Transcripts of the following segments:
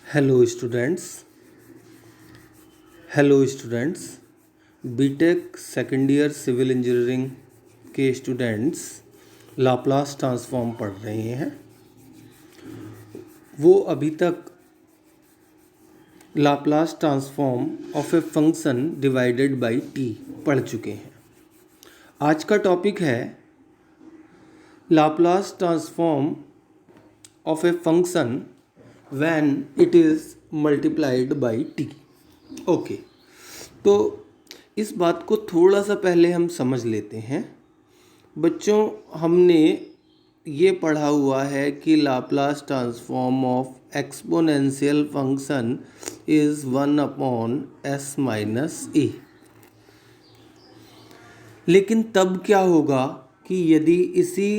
Hello students. BTech second year civil engineering के students Laplace transform पढ़ रहे हैं। वो अभी तक Laplace transform of a function divided by T पढ़ चुके हैं। आज का टॉपिक है Laplace transform of a function when it is multiplied by t। Okay, तो इस बात को थोड़ा सा पहले हम समझ लेते हैं। बच्चों, हमने ये पढ़ा हुआ है कि Laplace transform of exponential function is 1/s minus a. लेकिन तब क्या होगा कि यदि इसी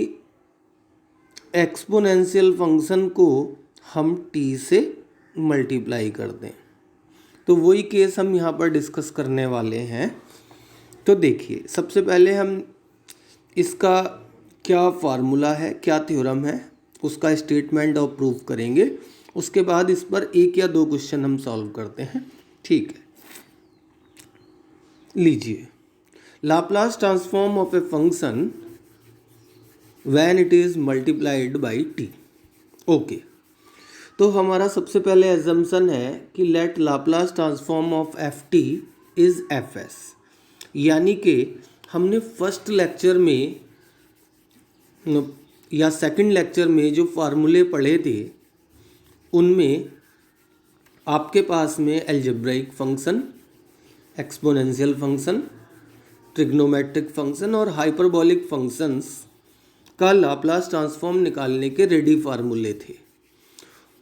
एक्सपोनेंशियल फंक्शन को हम t से मल्टीप्लाई कर दें, तो वही केस हम यहाँ पर डिस्कस करने वाले हैं। तो देखिए, सबसे पहले हम इसका क्या फार्मूला है, क्या थ्योरम है, उसका स्टेटमेंट और प्रूफ करेंगे। उसके बाद इस पर एक या दो क्वेश्चन हम सॉल्व करते हैं। ठीक है, लीजिए। Laplace transform of a function when it is multiplied by t। Okay, तो हमारा सबसे पहले एजम्पशन है कि let Laplace transform of F T is F S. यानी कि हमने फर्स्ट लेक्चर में या सेकंड लेक्चर में जो फार्मूले पढ़े थे, उनमें आपके पास में algebraic function, exponential function, trigonometric function और हाइपरबोलिक फंक्शंस का लाप्लास ट्रांसफॉर्म निकालने के रेडी फार्मूले थे।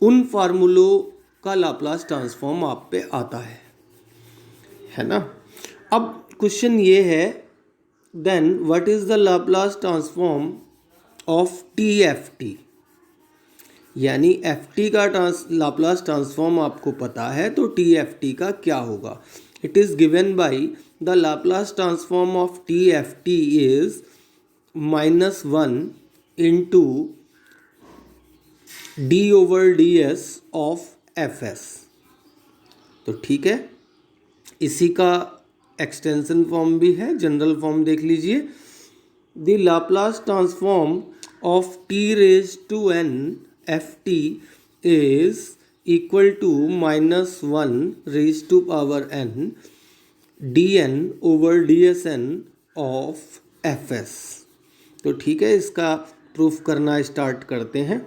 उन फार्मूलों का लाप्लास ट्रांसफॉर्म आप पे आता है ना। अब क्वेश्चन ये है, then what is the Laplace transform of T F T. यानी एफ टी का लाप्लास ट्रांसफॉर्म आपको पता है, तो टी एफ टी का क्या होगा। It is given by the Laplace transform of T F T is -1 into D over D S of F S. तो ठीक है, इसी का एक्सटेंशन फॉर्म भी है, जनरल फॉर्म देख लीजिए। The Laplace transform of T raise to N F T is equal to -1 raise to power N D N over D S N of F S. तो ठीक है, इसका प्रूफ करना start करते हैं।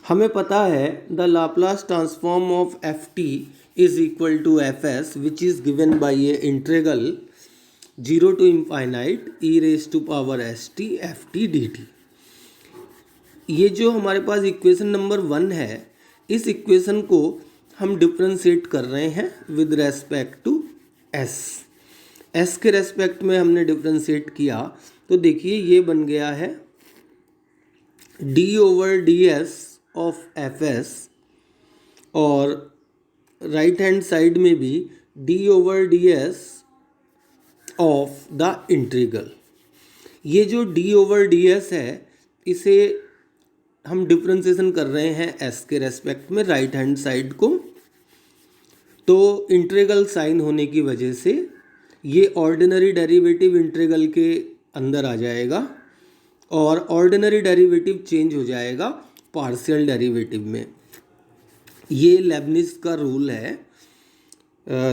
हमें पता है the Laplace transform of F T is equal to F S, which is given by a integral 0 to infinite e raise to power S T F T D T. ये जो हमारे पास equation number 1 है, इस equation को हम differentiate कर रहे हैं with respect to S. S के रेस्पेक्ट में हमने डिफ्रेंशिएट किया, तो देखिए ये बन गया है D over D S of F S, और राइट हैंड साइड में भी D over D S of the integral. ये जो डी ओवर डी एस है, इसे हम डिफ्रेंशिएशन कर रहे हैं एस के रेस्पेक्ट में राइट हैंड साइड को। तो इंटीग्रल साइन होने की वजह से ये ऑर्डिनरी डेरिवेटिव इंटीग्रल के अंदर आ जाएगा और ऑर्डिनरी डेरिवेटिव चेंज हो जाएगा पार्शियल डेरिवेटिव में। ये लेबनिज का रूल है।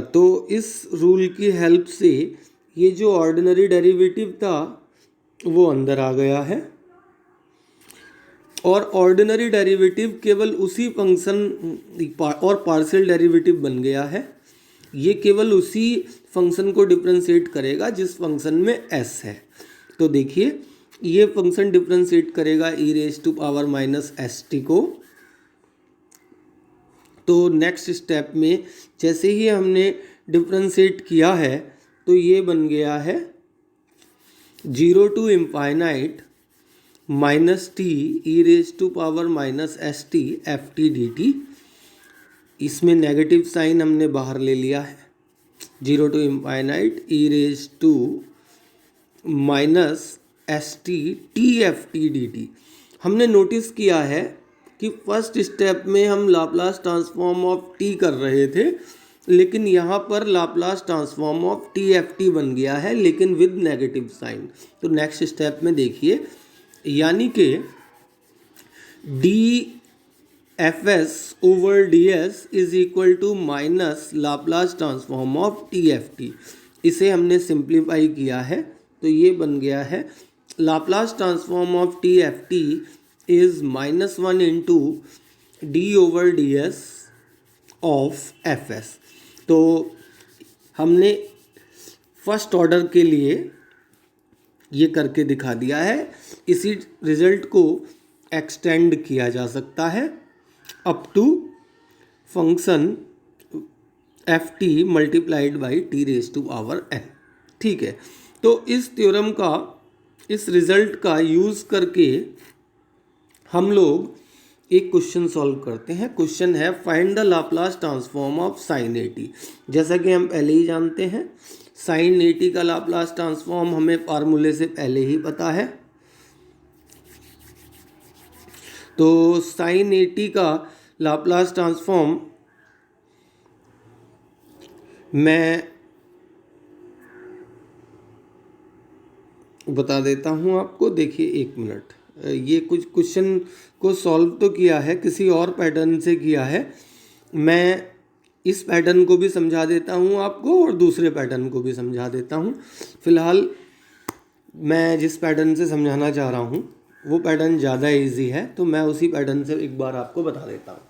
तो इस रूल की हेल्प से ये जो ऑर्डिनरी डेरिवेटिव था वो अंदर आ गया है, और ऑर्डिनरी डेरिवेटिव केवल उसी फंक्शन और पार्शियल डेरिवेटिव बन गया है। ये केवल उसी फंक्शन को डिफरेंशिएट करेगा जिस फंक्शन में एस है। तो देखिए, ये फंक्शन डिफरेंशिएट करेगा e raise to power minus S t को। तो नेक्स्ट स्टेप में जैसे ही हमने डिफरेंशिएट किया है, तो ये बन गया है 0 to infinite minus T E raise to power minus S T F T D T. इसमें नेगेटिव साइन हमने बाहर ले लिया है। 0 to infinite E raise to minus S T T F T D T. हमने नोटिस किया है कि फर्स्ट स्टेप में हम लाप्लास ट्रांसफॉर्म ऑफ टी कर रहे थे, लेकिन यहाँ पर Laplace transform of T F T बन गया है, लेकिन विद नेगेटिव साइन। तो नेक्स्ट स्टेप में देखिए, यानी कि D F S over D S is equal to minus Laplace transform of T F T. इसे हमने सिंप्लीफाई किया है, तो ये बन गया है Laplace transform of T F T is -1 into D over D S of F S. तो हमने फर्स्ट ऑर्डर के लिए ये करके दिखा दिया है। इसी रिजल्ट को एक्सटेंड किया जा सकता है up to function F T multiplied by T raise to power N. ठीक है, तो इस थ्योरम का, इस रिजल्ट का यूज़ करके हम लोग एक क्वेश्चन सॉल्व करते हैं। क्वेश्चन है find the Laplace transform of sine A T. जैसा कि हम पहले ही जानते हैं, साइन ए टी का लाप्लास ट्रांसफॉर्म हमें फार्मूले से पहले ही पता है। तो साइन ए टी का लाप्लास ट्रांसफॉर्म मैं बता देता हूँ आपको। देखिए एक मिनट, ये कुछ क्वेश्चन को सॉल्व तो किया है, किसी और पैटर्न से किया है। मैं इस पैटर्न को भी समझा देता हूँ आपको और दूसरे पैटर्न को भी समझा देता हूँ। फिलहाल मैं जिस पैटर्न से समझाना चाह रहा हूँ वो पैटर्न ज़्यादा इजी है, तो मैं उसी पैटर्न से एक बार आपको बता देता हूँ।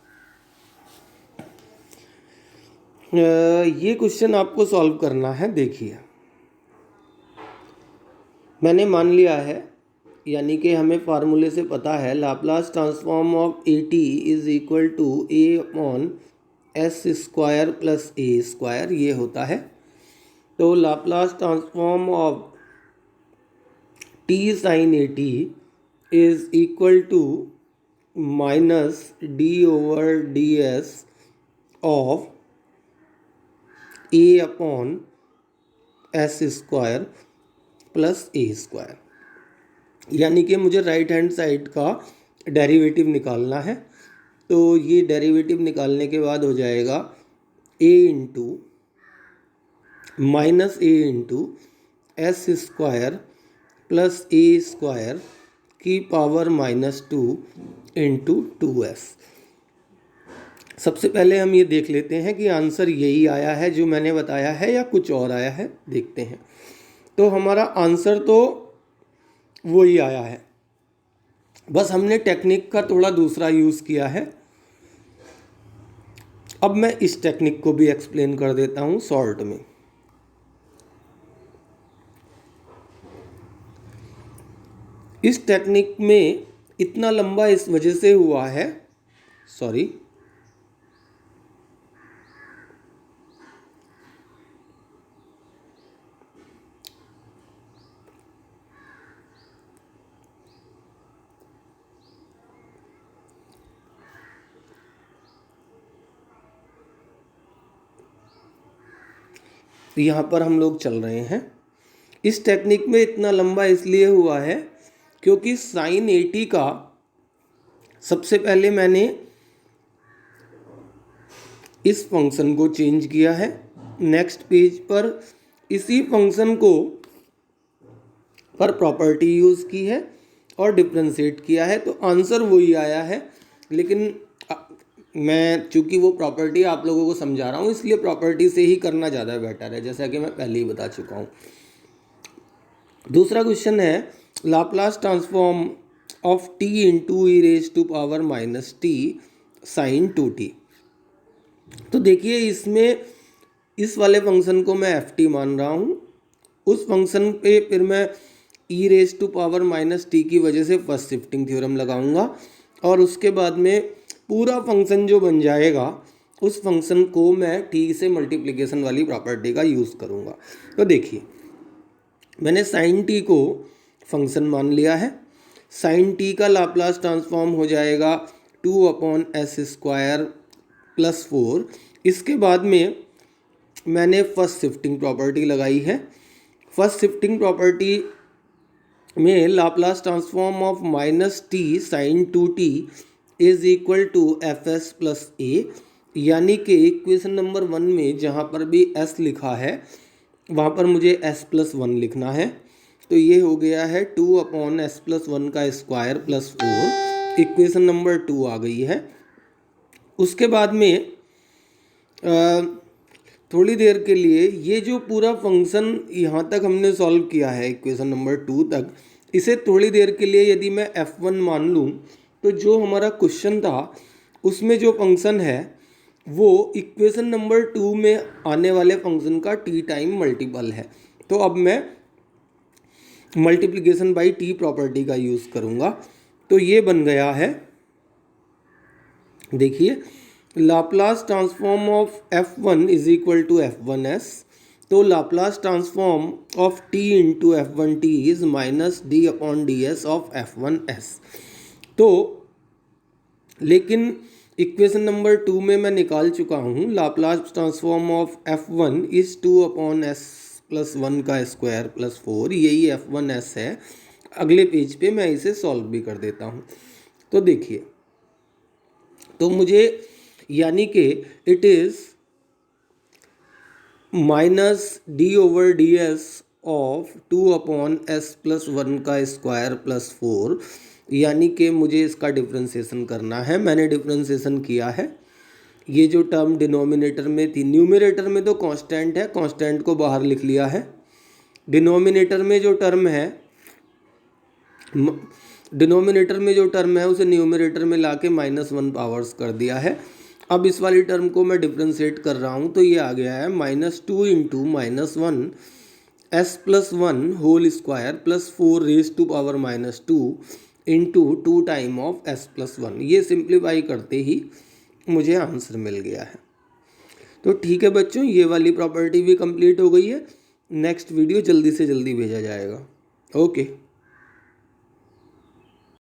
ये क्वेश्चन आपको सॉल्व करना है। देखिए, मैंने मान लिया है, यानी कि हमें फार्मूले से पता है Laplace transform of A T is equal to A upon S square plus A square, ये होता है। तो Laplace transform of T sine A T is equal to minus D over D S of A upon S square plus A square. यानी कि मुझे right hand side का derivative निकालना है। तो ये डेरिवेटिव निकालने के बाद हो जाएगा ए into minus A into S square plus A square की पावर -2 इंटू 2s। सबसे पहले हम ये देख लेते हैं कि आंसर यही आया है जो मैंने बताया है या कुछ और आया है, देखते हैं। तो हमारा आंसर तो वही आया है, बस हमने टेक्निक का थोड़ा दूसरा यूज़ किया है। अब मैं इस टेक्निक को भी एक्सप्लेन कर देता हूँ शॉर्ट में। इस टेक्निक में इतना लंबा इस वजह से हुआ है, सॉरी, यहाँ पर हम लोग चल रहे हैं। इस टेक्निक में इतना लंबा इसलिए हुआ है क्योंकि साइन ए टी का सबसे पहले मैंने इस फंक्शन को चेंज किया है, नेक्स्ट पेज पर इसी फंक्शन को पर प्रॉपर्टी यूज़ की है और डिफ्रेंशिएट किया है, तो आंसर वही आया है। लेकिन मैं चूँकि वो प्रॉपर्टी आप लोगों को समझा रहा हूँ, इसलिए प्रॉपर्टी से ही करना ज़्यादा बेटर है, जैसा कि मैं पहले ही बता चुका हूँ। दूसरा क्वेश्चन है Laplace transform of T into E raise to power -t sine 2t। तो देखिए, इसमें इस वाले फंक्शन को मैं ft मान रहा हूँ, उस फंक्शन पे फिर मैं ई रेज टू पावर -t की वजह से फर्स्ट शिफ्टिंग थ्योरम लगाऊंगा और उसके बाद में पूरा फंक्शन जो बन जाएगा उस फंक्शन को मैं t से मल्टीप्लिकेशन वाली प्रॉपर्टी का यूज़ करूँगा। तो देखिए, मैंने साइन t को फंक्शन मान लिया है। साइन t का लाप्लास ट्रांसफॉर्म हो जाएगा 2/s स्क्वायर प्लस 4। इसके बाद में मैंने फर्स्ट शिफ्टिंग प्रॉपर्टी लगाई है। फर्स्ट शिफ्टिंग प्रॉपर्टी में Laplace transform of -t sine 2t is equal to F s plus a, यानी कि इक्वेशन नंबर 1 में जहाँ पर भी एस लिखा है वहाँ पर मुझे एस प्लस 1 लिखना है। तो ये हो गया है 2/s+1 का स्क्वायर प्लस 4, इक्वेशन नंबर 2 आ गई है। उसके बाद में थोड़ी देर के लिए ये जो पूरा फंक्शन यहाँ तक हमने सॉल्व किया है इक्वेशन नंबर 2 तक, इसे थोड़ी देर के लिए यदि मैं f1 मान लूँ तो जो हमारा क्वेश्चन था उसमें जो फंक्शन है वो इक्वेशन नंबर 2 में आने वाले फंक्शन का t टाइम मल्टीपल है। तो अब मैं मल्टीप्लिकेशन बाई t प्रॉपर्टी का यूज़ करूँगा। तो ये बन गया है, देखिए, Laplace transform of f1 is equal to f1s। तो Laplace transform of t into f1t is minus d/ds of f1s। तो लेकिन इक्वेशन नंबर 2 में मैं निकाल चुका हूँ Laplace transform of f1 is 2/s+1 का स्क्वायर प्लस 4, यही f1s है। अगले पेज पे मैं इसे सॉल्व भी कर देता हूँ। तो देखिए, तो मुझे यानी कि it is minus d/ds of 2/s+1 का स्क्वायर प्लस 4, यानी कि मुझे इसका डिफ्रेंशिएशन करना है। मैंने डिफ्रेंशिएशन किया है। ये जो टर्म डिनोमिनेटर में थी, न्यूमरेटर में तो कांस्टेंट है, कांस्टेंट को बाहर लिख लिया है। डिनोमिनेटर में जो टर्म है उसे न्यूमरेटर में लाके -1 पावर्स कर दिया है। अब इस वाली टर्म को मैं डिफ्रेंशिएट कर रहा हूँ तो ये आ गया है -2 into -1s+1 whole square plus 4 raise to power -2 into 2 time of s+1। ये सिंप्लीफाई करते ही मुझे आंसर मिल गया है। तो ठीक है बच्चों, ये वाली प्रॉपर्टी भी कंप्लीट हो गई है। नेक्स्ट वीडियो जल्दी से जल्दी भेजा जाएगा। ओके।